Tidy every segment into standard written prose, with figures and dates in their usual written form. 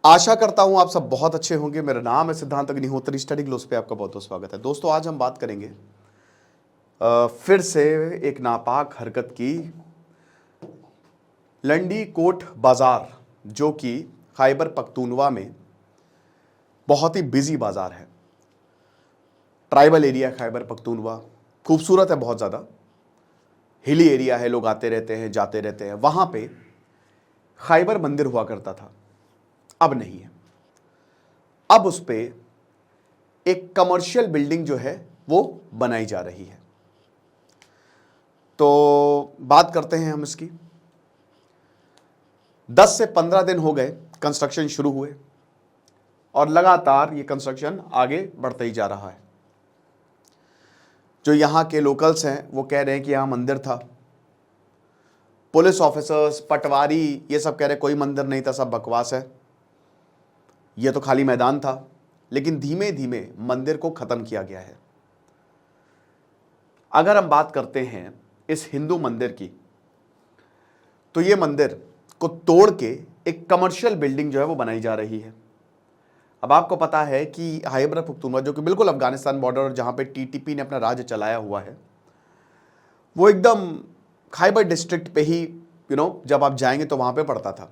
आशा करता हूं आप सब बहुत अच्छे होंगे। मेरा नाम है सिद्धांत अग्निहोत्री, स्टडी ग्लोस पे आपका बहुत बहुत स्वागत है। दोस्तों आज हम बात करेंगे फिर से एक नापाक हरकत की, लंडी कोट बाजार, जो कि खैबर पख्तूनवा में बहुत ही बिजी बाजार है। ट्राइबल एरिया खैबर पख्तूनवा, खूबसूरत है, बहुत ज़्यादा हिली एरिया है, लोग आते रहते हैं जाते रहते हैं। वहाँ पे खैबर मंदिर हुआ करता था, अब नहीं है। अब उस पे एक कमर्शियल बिल्डिंग जो है वो बनाई जा रही है। तो बात करते हैं हम इसकी। 10 से 15 दिन हो गए कंस्ट्रक्शन शुरू हुए और लगातार ये कंस्ट्रक्शन आगे बढ़ता ही जा रहा है। जो यहाँ के लोकल्स हैं वो कह रहे हैं कि यहाँ मंदिर था। पुलिस ऑफिसर्स, पटवारी, ये सब कह रहे कोई मंदिर नहीं था, सब बकवास है, ये तो खाली मैदान था। लेकिन धीमे धीमे मंदिर को खत्म किया गया है। अगर हम बात करते हैं इस हिंदू मंदिर की, तो ये मंदिर को तोड़ के एक कमर्शियल बिल्डिंग जो है वो बनाई जा रही है। अब आपको पता है कि खैबर पख्तूनवा, जो कि बिल्कुल अफगानिस्तान बॉर्डर और जहां पे टीटीपी ने अपना राज्य चलाया हुआ है, वो एकदम खैबर डिस्ट्रिक्ट पे ही जब आप जाएंगे तो वहां पे पड़ता था।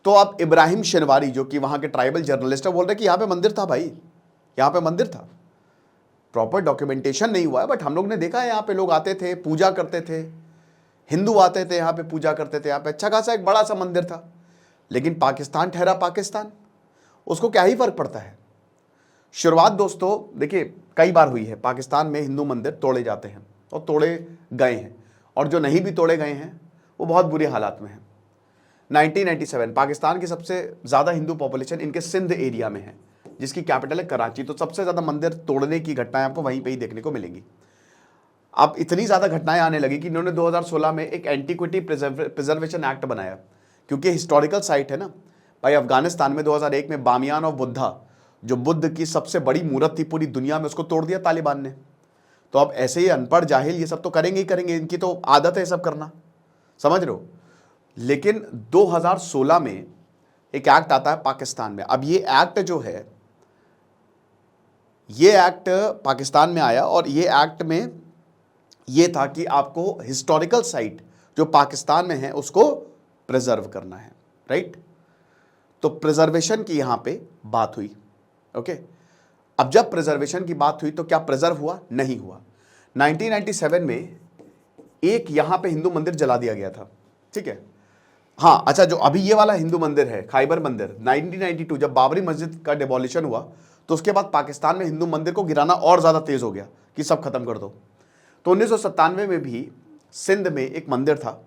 तो अब इब्राहिम शिनवारी, जो कि वहां के ट्राइबल जर्नलिस्ट है, बोल रहे कि यहां पे मंदिर था भाई, यहां पे मंदिर था। प्रॉपर डॉक्यूमेंटेशन नहीं हुआ है, बट हम लोग ने देखा है यहां पे लोग आते थे, पूजा करते थे, हिंदू आते थे यहां पे पूजा करते थे। यहां पे अच्छा खासा एक बड़ा सा मंदिर था। लेकिन पाकिस्तान ठहरा पाकिस्तान, उसको क्या ही फर्क पड़ता है। शुरुआत दोस्तों देखिए कई बार हुई है, पाकिस्तान में हिंदू मंदिर तोड़े जाते हैं और तोड़े गए हैं, और जो नहीं भी तोड़े गए हैं वो बहुत बुरे हालात में हैं। 1997 पाकिस्तान की सबसे ज़्यादा हिंदू पॉपुलेशन इनके सिंध एरिया में है, जिसकी कैपिटल है कराची। तो सबसे ज़्यादा मंदिर तोड़ने की घटनाएं आपको वहीं पे ही देखने को मिलेंगी। अब इतनी ज़्यादा घटनाएं आने लगी कि इन्होंने 2016 में एक एंटीक्विटी प्रिजर्वेशन एक्ट बनाया, क्योंकि हिस्टोरिकल साइट है ना भाई। अफगानिस्तान में 2001 में बामियान और बुद्धा, जो बुद्ध की सबसे बड़ी मूर्त थी पूरी दुनिया में, उसको तोड़ दिया तालिबान ने। तो अब ऐसे ही अनपढ़ जाहिल ये सब तो करेंगे ही करेंगे, इनकी तो आदत है सब करना, समझ रहे हो। लेकिन 2016 में एक एक्ट आता है पाकिस्तान में। अब ये एक्ट जो है, ये एक्ट पाकिस्तान में आया और ये एक्ट में ये था कि आपको हिस्टोरिकल साइट जो पाकिस्तान में है उसको प्रिजर्व करना है, राइट। तो प्रिजर्वेशन की यहां पे बात हुई, ओके। अब जब प्रिजर्वेशन की बात हुई तो क्या प्रिजर्व हुआ? नहीं हुआ। 1997 में एक यहां पे हिंदू मंदिर जला दिया गया था, ठीक है। हाँ अच्छा, जो अभी ये वाला हिंदू मंदिर है खैबर मंदिर, 1992 जब बाबरी मस्जिद का डिमोलिशन हुआ तो उसके बाद पाकिस्तान में हिंदू मंदिर को गिराना और ज़्यादा तेज हो गया कि सब खत्म कर दो। तो 1997 में भी सिंध में एक मंदिर था,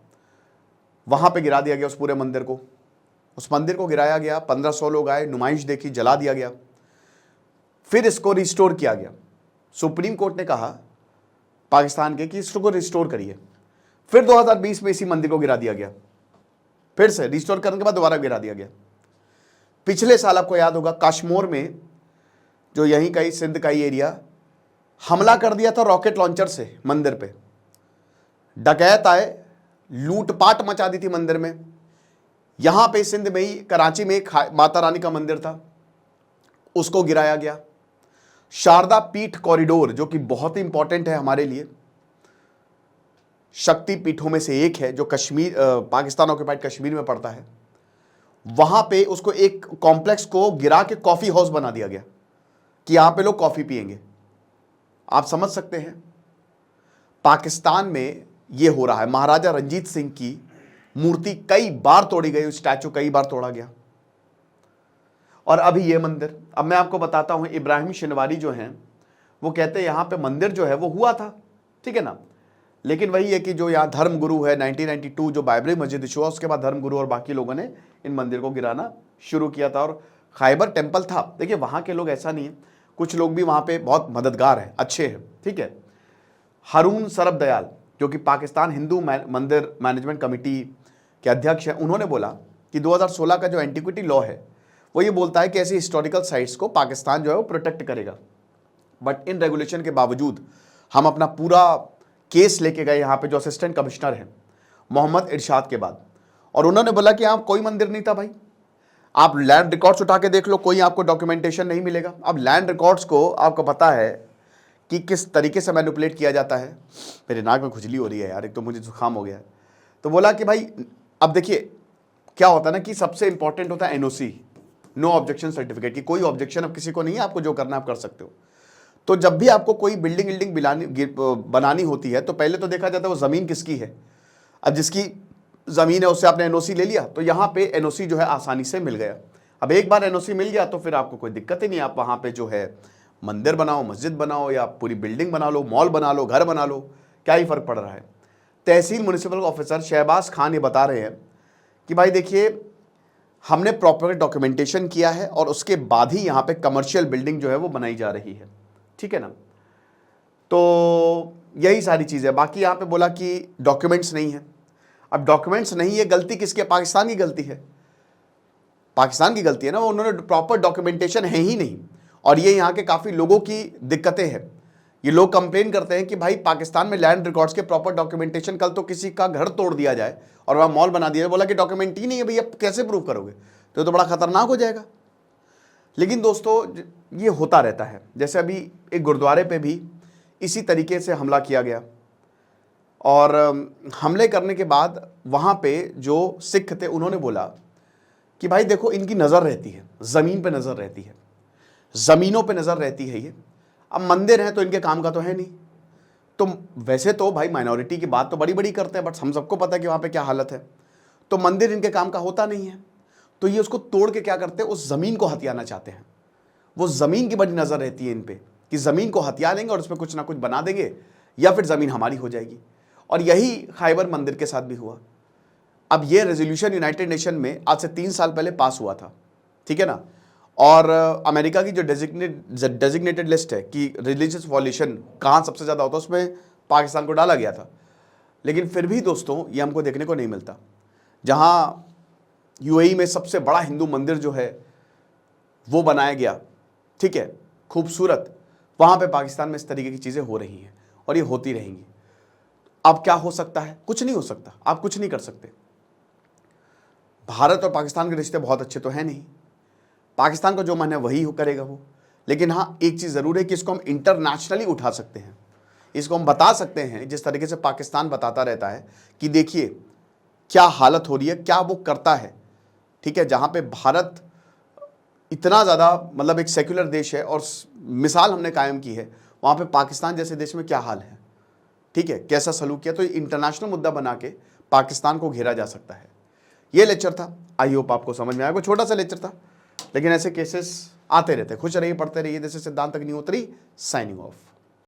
वहाँ पे गिरा दिया गया उस पूरे मंदिर को। उस मंदिर को गिराया गया, 1500 लोग आए, नुमाइश देखी, जला दिया गया। फिर इसको रिस्टोर किया गया। सुप्रीम कोर्ट ने कहा पाकिस्तान के कि इसको रिस्टोर करिए। फिर 2020 में इसी मंदिर को गिरा दिया गया, फिर से रिस्टोर करने के बाद दोबारा गिरा दिया गया। पिछले साल आपको याद होगा काश्मीर में, जो यहीं का ही सिंध का ही एरिया, हमला कर दिया था रॉकेट लॉन्चर से मंदिर पे। डकैत आए, लूटपाट मचा दी थी मंदिर में। यहां पे सिंध में ही कराची में एक माता रानी का मंदिर था, उसको गिराया गया। शारदा पीठ कॉरिडोर, जो कि बहुत ही इंपॉर्टेंट है हमारे लिए, शक्ति पीठों में से एक है, जो कश्मीर पाकिस्तान ऑक्युपाइड कश्मीर में पड़ता है, वहां पे उसको एक कॉम्प्लेक्स को गिरा के कॉफी हाउस बना दिया गया कि यहां पे लोग कॉफी पिएंगे। आप समझ सकते हैं पाकिस्तान में ये हो रहा है। महाराजा रंजीत सिंह की मूर्ति कई बार तोड़ी गई, स्टैचू कई बार तोड़ा गया। और अभी ये मंदिर, अब मैं आपको बताता हूं, इब्राहिम शिनवारी जो हैं वो कहते हैं यहां पे मंदिर जो है वो हुआ था, ठीक है ना। लेकिन वही है कि जो यहाँ धर्मगुरु है, 1992 जो बाबरी मस्जिद इशू हुआ, उसके बाद धर्मगुरु और बाकी लोगों ने इन मंदिर को गिराना शुरू किया था। और खैबर टेम्पल था, देखिए वहाँ के लोग ऐसा नहीं है, कुछ लोग भी वहाँ पे बहुत मददगार हैं, अच्छे हैं, ठीक है। हारून सरफ दयाल, जो कि पाकिस्तान हिंदू मंदिर मैनेजमेंट कमेटी के अध्यक्ष हैं, उन्होंने बोला कि 2016 का जो एंटीक्विटी लॉ है वो ये बोलता है कि ऐसी हिस्टोरिकल साइट्स को पाकिस्तान जो है वो प्रोटेक्ट करेगा। बट इन रेगुलेशन के बावजूद हम अपना पूरा केस लेके गए यहाँ पे जो असिस्टेंट कमिश्नर हैं मोहम्मद इरशाद के बाद, और उन्होंने बोला कि यहाँ कोई मंदिर नहीं था भाई। आप लैंड रिकॉर्ड्स उठा के देख लो, कोई आपको डॉक्यूमेंटेशन नहीं मिलेगा। अब लैंड रिकॉर्ड्स को आपको पता है कि किस तरीके से मैनिपुलेट किया जाता है। मेरे नाक में खुजली हो रही है यार, एक तो मुझे जुकाम हो गया है। तो बोला कि भाई अब देखिए क्या होता है ना कि सबसे इंपॉर्टेंट होता है एनओसी, नो ऑब्जेक्शन सर्टिफिकेट, की कोई ऑब्जेक्शन अब किसी को नहीं है, आपको जो करना आप कर सकते हो। तो जब भी आपको कोई बिल्डिंग बनानी होती है तो पहले तो देखा जाता है वो ज़मीन किसकी है। अब जिसकी ज़मीन है उससे आपने एनओसी ले लिया, तो यहाँ पे एनओसी जो है आसानी से मिल गया। अब एक बार एनओसी मिल गया तो फिर आपको कोई दिक्कत ही नहीं, आप वहाँ पे जो है मंदिर बनाओ, मस्जिद बनाओ, या पूरी बिल्डिंग बना लो, मॉल बना लो, घर बना लो, क्या ही फ़र्क पड़ रहा है। तहसील म्युनिसिपल ऑफिसर शहबाज खान ये बता रहे हैं कि भाई देखिए हमने प्रॉपर डॉक्यूमेंटेशन किया है और उसके बाद ही यहाँ पे कमर्शियल बिल्डिंग जो है वो बनाई जा रही है, ठीक है ना। तो यही सारी चीज़ है। बाकी यहाँ पे बोला कि डॉक्यूमेंट्स नहीं है। अब डॉक्यूमेंट्स नहीं है, गलती किसकी है? पाकिस्तान की गलती है, पाकिस्तान की गलती है ना, उन्होंने प्रॉपर डॉक्यूमेंटेशन है ही नहीं। और ये यहाँ के काफ़ी लोगों की दिक्कतें हैं। ये लोग कंप्लेन करते हैं कि भाई पाकिस्तान में लैंड रिकॉर्ड्स के प्रॉपर डॉक्यूमेंटेशन, कल तो किसी का घर तोड़ दिया जाए और वहाँ मॉल बना दिया जाए, बोला कि डॉक्यूमेंट ही नहीं है, भैया कैसे प्रूव करोगे? तो ये तो बड़ा खतरनाक हो जाएगा। लेकिन दोस्तों ये होता रहता है। जैसे अभी एक गुरुद्वारे पे भी इसी तरीके से हमला किया गया और हमले करने के बाद वहाँ पे जो सिख थे उन्होंने बोला कि भाई देखो इनकी नज़र रहती है, ज़मीन पे नज़र रहती है, ज़मीनों पे नज़र रहती है ये। अब मंदिर है तो इनके काम का तो है नहीं। तो वैसे तो भाई माइनॉरिटी की बात तो बड़ी बड़ी करते हैं, बट हम सबको पता है कि वहाँ पे क्या हालत है। तो मंदिर इनके काम का होता नहीं है, तो ये उसको तोड़ के क्या करते हैं, उस ज़मीन को हथियाना चाहते हैं। वो ज़मीन की बड़ी नज़र रहती है इन पे कि ज़मीन को हथिया लेंगे और उस पर कुछ ना कुछ बना देंगे या फिर ज़मीन हमारी हो जाएगी। और यही खैबर मंदिर के साथ भी हुआ। अब ये रेजोल्यूशन यूनाइटेड नेशन में आज से 3 साल पहले पास हुआ था, ठीक है ना। और अमेरिका की जो डेजिग्नेटेड लिस्ट है कि रिलीजियस वॉल्यूशन कहाँ सबसे ज़्यादा होता है, उसमें पाकिस्तान को डाला गया था। लेकिन फिर भी दोस्तों ये हमको देखने को नहीं मिलता। जहाँ यूएई में सबसे बड़ा हिंदू मंदिर जो है वो बनाया गया, ठीक है, खूबसूरत, वहाँ पे पाकिस्तान में इस तरीके की चीज़ें हो रही हैं और ये होती रहेंगी। अब क्या हो सकता है? कुछ नहीं हो सकता, आप कुछ नहीं कर सकते। भारत और पाकिस्तान के रिश्ते बहुत अच्छे तो हैं नहीं, पाकिस्तान को जो मन है वही करेगा वो। लेकिन हाँ एक चीज़ ज़रूर है कि इसको हम इंटरनेशनली उठा सकते हैं, इसको हम बता सकते हैं, जिस तरीके से पाकिस्तान बताता रहता है कि देखिए क्या हालत हो रही है, क्या वो करता है, ठीक है। जहाँ पे भारत इतना ज़्यादा मतलब एक सेक्युलर देश है और मिसाल हमने कायम की है, वहाँ पे पाकिस्तान जैसे देश में क्या हाल है, ठीक है, कैसा सलूक किया। तो इंटरनेशनल मुद्दा बना के पाकिस्तान को घेरा जा सकता है। ये लेक्चर था, आई होप आपको समझ में आया। कोई छोटा सा लेक्चर था, लेकिन ऐसे केसेस आते रहते हैं। खुश रहिए, पढ़ते रहिए। जैसे सिद्धांत अग्निहोत्री, साइनिंग ऑफ।